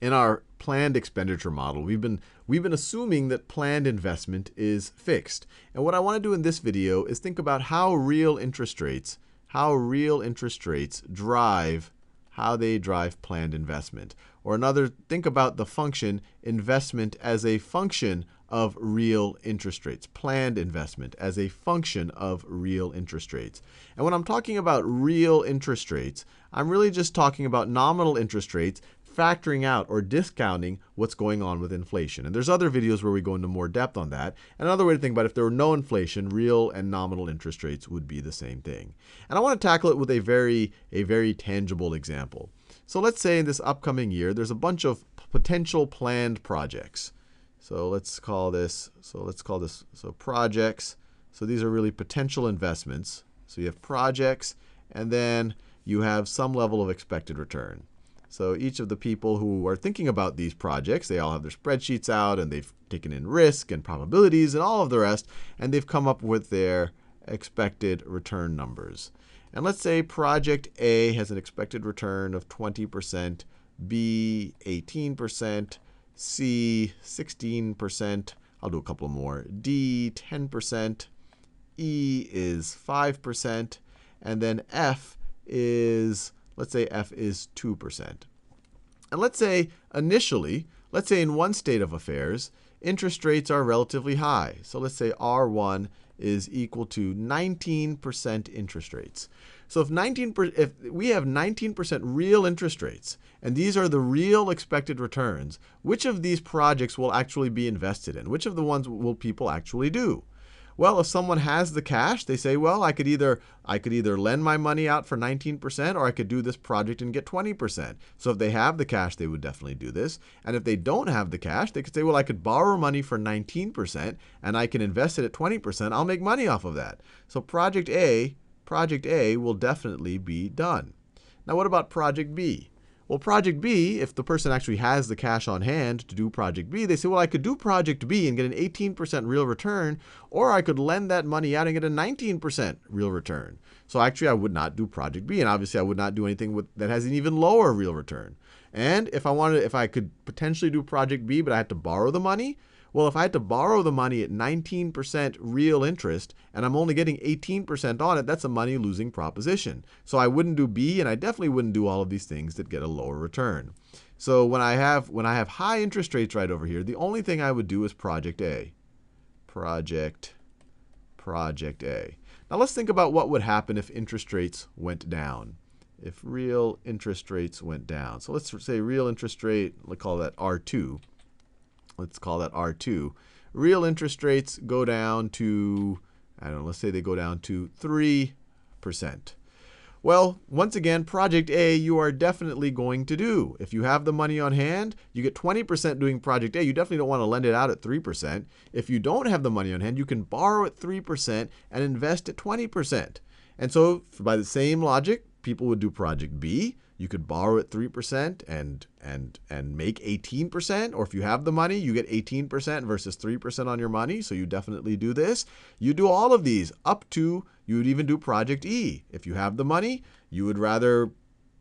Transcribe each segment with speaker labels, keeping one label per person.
Speaker 1: In our planned expenditure model, we've been assuming that planned investment is fixed. And what I want to do in this video is think about how real interest rates drive planned investment. Or another, think about the function investment as a function of real interest rates, planned investment as a function of real interest rates. And when I'm talking about real interest rates, I'm really just talking about nominal interest rates factoring out or discounting what's going on with inflation. And there's other videos where we go into more depth on that. And another way to think about it, if there were no inflation, real and nominal interest rates would be the same thing. And I want to tackle it with a very tangible example. So let's say in this upcoming year, there's a bunch of potential planned projects. So let's call this projects. So these are really potential investments. So you have projects, and then you have some level of expected return. So each of the people who are thinking about these projects, they all have their spreadsheets out, and they've taken in risk and probabilities and all of the rest, and they've come up with their expected return numbers. And let's say project A has an expected return of 20%, B 18%, C 16%, I'll do a couple more, D 10%, E is 5%, and then F is, let's say F is 2%. And let's say initially, let's say in one state of affairs, interest rates are relatively high. So let's say R1 is equal to 19% interest rates. So if we have 19% real interest rates, and these are the real expected returns, which of these projects will actually be invested in? Which of the ones will people actually do? Well, if someone has the cash, they say, well, I could either lend my money out for 19%, or I could do this project and get 20%. So if they have the cash, they would definitely do this. And if they don't have the cash, they could say, well, I could borrow money for 19%, and I can invest it at 20%. I'll make money off of that. So project A will definitely be done. Now, what about project B? Well, project B, if the person actually has the cash on hand to do project B, they say, well, I could do project B and get an 18% real return, or I could lend that money out and get a 19% real return. So actually, I would not do project B, and obviously, I would not do anything that has an even lower real return. And if I could potentially do project B, but I had to borrow the money, well, if I had to borrow the money at 19% real interest, and I'm only getting 18% on it, that's a money-losing proposition. So I wouldn't do B, and I definitely wouldn't do all of these things that get a lower return. So when I have high interest rates right over here, the only thing I would do is project A. Project A. Now let's think about what would happen if interest rates went down. If real interest rates went down. So let's say real interest rate, let's call that R2. Let's call that R2. Real interest rates go down to, I don't know, let's say they go down to 3%. Well, once again, project A, you are definitely going to do. If you have the money on hand, you get 20% doing project A. You definitely don't want to lend it out at 3%. If you don't have the money on hand, you can borrow at 3% and invest at 20%. And so by the same logic, people would do project B. You could borrow at 3% and make 18%. Or if you have the money, you get 18% versus 3% on your money. So you definitely do this. You do all of these up to, you would even do project E. If you have the money, you would rather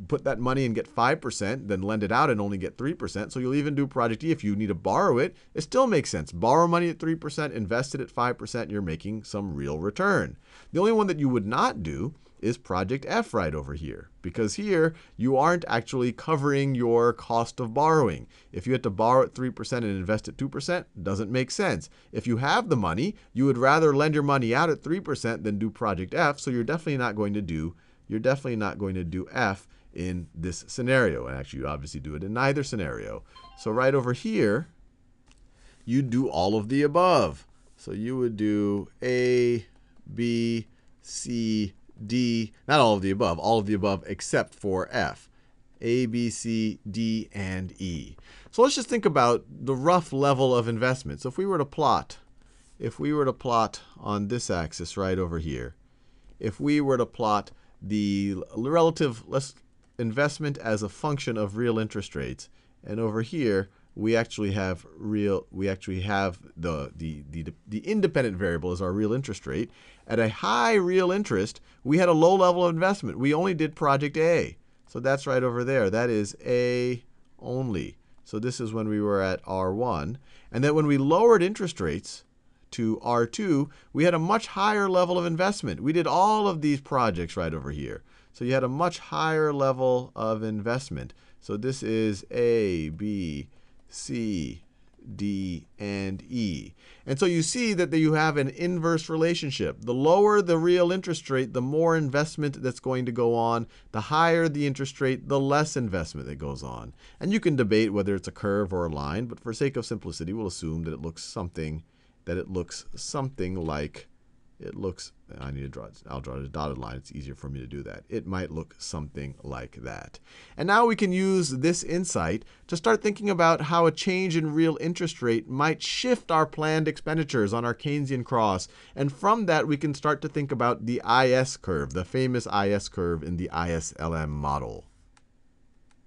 Speaker 1: put that money and get 5% than lend it out and only get 3%. So you'll even do project E. If you need to borrow it, it still makes sense. Borrow money at 3%, invest it at 5%, you're making some real return. The only one that you would not do is project F right over here, because here you aren't actually covering your cost of borrowing. If you had to borrow at 3% and invest at 2%, doesn't make sense. If you have the money, you would rather lend your money out at 3% than do project F, so you're definitely not going to do F in this scenario. And actually, you obviously do it in neither scenario. So right over here, you do all of the above. So you would do A, B, C, D, not all of the above except for F. A, B, C, D, and E. So let's just think about the rough level of investment. So if we were to plot on this axis right over here, if we were to plot the relative investment as a function of real interest rates, and over here we actually have the independent variable is our real interest rate. At a high real interest, we had a low level of investment. We only did project A. So that's right over there. That is A only. So this is when we were at R1. And then when we lowered interest rates to R2, we had a much higher level of investment. We did all of these projects right over here. So you had a much higher level of investment. So this is A, B, C, D, and E. And so you see that you have an inverse relationship. The lower the real interest rate, the more investment that's going to go on. The higher the interest rate, the less investment that goes on. And you can debate whether it's a curve or a line, but for sake of simplicity, we'll assume that it looks something like I'll draw a dotted line. It's easier for me to do that. It might look something like that. And now we can use this insight to start thinking about how a change in real interest rate might shift our planned expenditures on our Keynesian cross. And from that, we can start to think about the IS curve, the famous IS curve in the ISLM model.